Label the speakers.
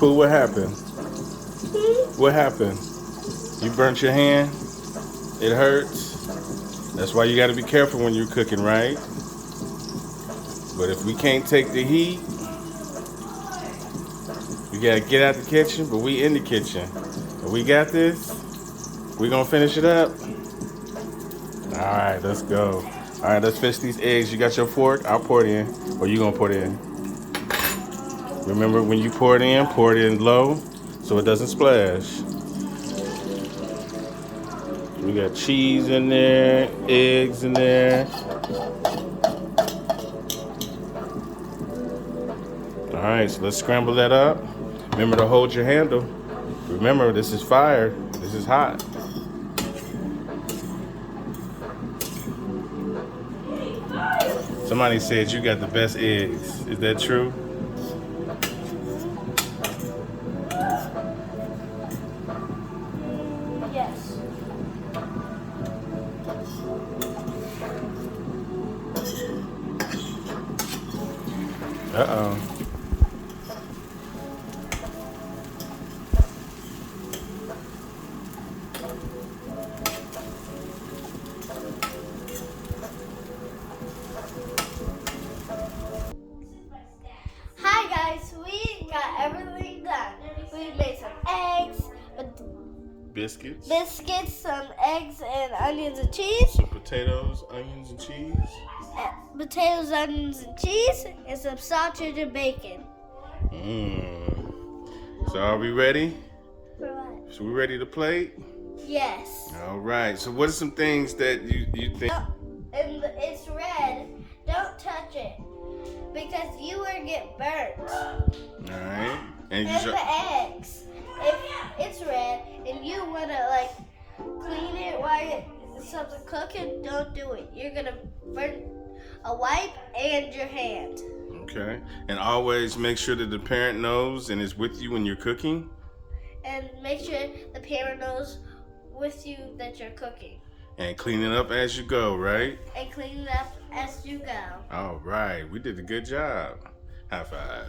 Speaker 1: Pooh, what happened? What happened? You burnt your hand? It hurts? That's why you gotta be careful when you're cooking, right? But if we can't take the heat, we gotta get out the kitchen, but we in the kitchen. We got this. We gonna finish it up. All right, let's go. All right, let's finish these eggs. You got your fork? I'll pour it in, or you gonna pour it in? Remember, when you pour it in low, so it doesn't splash. We got cheese in there, eggs in there. All right, so let's scramble that up. Remember to hold your handle. Remember, this is fire. This is hot. Somebody said you got the best eggs. Is that true?
Speaker 2: Yes.
Speaker 1: Uh-oh.
Speaker 2: Hi guys, we got everything done. We made some eggs,
Speaker 1: Biscuits,
Speaker 2: some eggs and onions and cheese,
Speaker 1: some potatoes, onions, and cheese.
Speaker 2: potatoes, onions and cheese, and some sausage and bacon.
Speaker 1: So are we ready?
Speaker 2: For what?
Speaker 1: So we ready to plate?
Speaker 2: Yes.
Speaker 1: All right. So what are some things that you think?
Speaker 2: And it's red. Don't touch it because you will get burnt.
Speaker 1: All right. And
Speaker 2: And the eggs. If it's red and you wanna clean it while it's something cooking, don't do it. You're gonna burn a wipe and your hand.
Speaker 1: Okay. And always make sure that the parent knows and is with you when you're cooking.
Speaker 2: And make sure the parent knows with you that you're cooking.
Speaker 1: And clean it up as you go, right?
Speaker 2: And clean it up as you go.
Speaker 1: All right. We did a good job. High five.